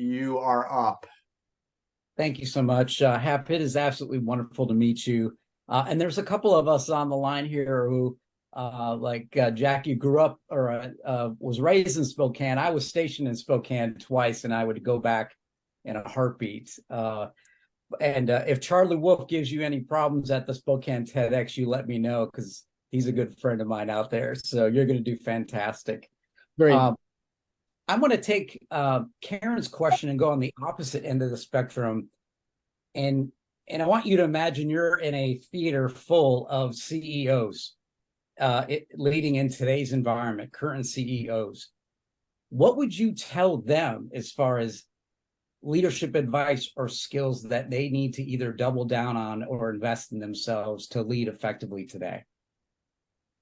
you are up. Thank you so much. Hap, it is absolutely wonderful to meet you. And there's a couple of us on the line here who, Jack, you grew up or was raised in Spokane. I was stationed in Spokane twice, and I would go back in a heartbeat. And if Charlie Wolf gives you any problems at the Spokane TEDx, you let me know, because he's a good friend of mine out there. So you're going to do fantastic. Great. I'm going to take Karen's question and go on the opposite end of the spectrum. And I want you to imagine you're in a theater full of CEOs leading in today's environment, current CEOs. What would you tell them as far as leadership advice or skills that they need to either double down on or invest in themselves to lead effectively today?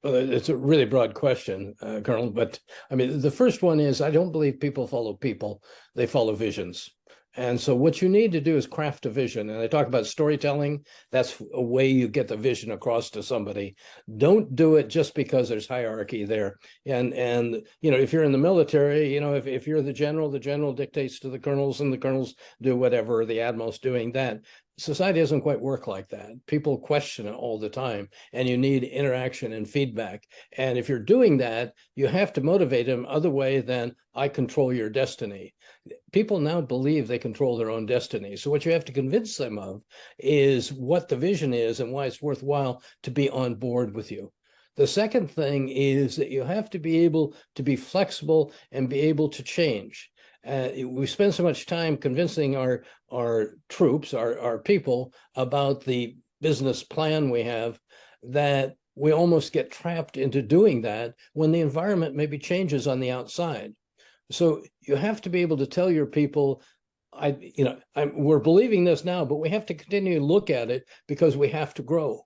Well, it's a really broad question, Colonel, but I mean, the first one is I don't believe people follow people, they follow visions. And so what you need to do is craft a vision. And I talk about storytelling. That's a way you get the vision across to somebody. Don't do it just because there's hierarchy there. And you know, if you're in the military, you know, if you're the general dictates to the colonels and the colonels do whatever, the admiral's doing that. Society doesn't quite work like that. People question it all the time, and you need interaction and feedback. And if you're doing that, you have to motivate them other way than I control your destiny. People now believe they control their own destiny. So what you have to convince them of is what the vision is and why it's worthwhile to be on board with you. The second thing is that you have to be able to be flexible and be able to change. We spend so much time convincing our troops, our people, about the business plan we have, that we almost get trapped into doing that when the environment maybe changes on the outside. So you have to be able to tell your people, we're believing this now, but we have to continue to look at it because we have to grow.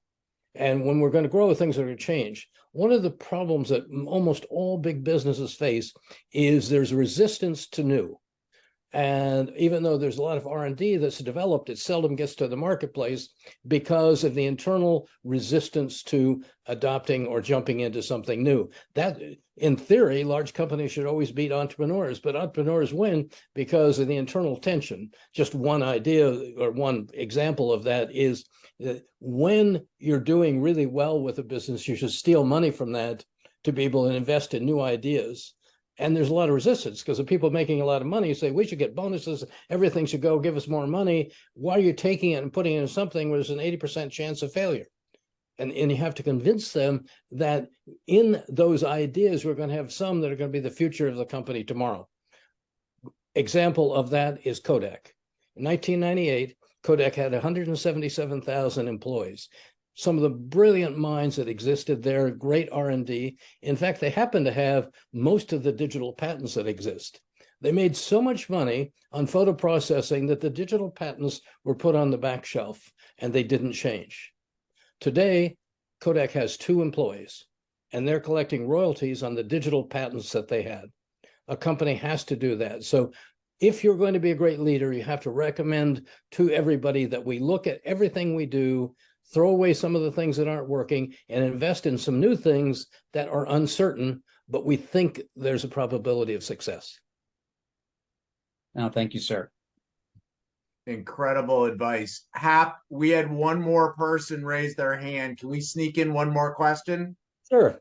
And when we're going to grow, things are going to change. One of the problems that almost all big businesses face is there's resistance to new. And even though there's a lot of R&D that's developed, it seldom gets to the marketplace because of the internal resistance to adopting or jumping into something new. That, in theory, large companies should always beat entrepreneurs, but entrepreneurs win because of the internal tension. Just one idea or one example of that is that when you're doing really well with a business, you should steal money from that to be able to invest in new ideas. And there's a lot of resistance because the people making a lot of money say, we should get bonuses, everything should go, give us more money. Why are you taking it and putting it in something where there's an 80% chance of failure? And you have to convince them that in those ideas, we're going to have some that are going to be the future of the company tomorrow. Example of that is Kodak. In 1998, Kodak had 177,000 employees. Some of the brilliant minds that existed there, great R&D. In fact, they happen to have most of the digital patents that exist. They made so much money on photo processing that the digital patents were put on the back shelf and they didn't change. Today, Kodak has 2 employees and they're collecting royalties on the digital patents that they had. A company has to do that. So if you're going to be a great leader, you have to recommend to everybody that we look at everything we do, throw away some of the things that aren't working, and invest in some new things that are uncertain, but we think there's a probability of success. No, thank you, sir. Incredible advice. Hap, we had one more person raise their hand. Can we sneak in one more question? Sure.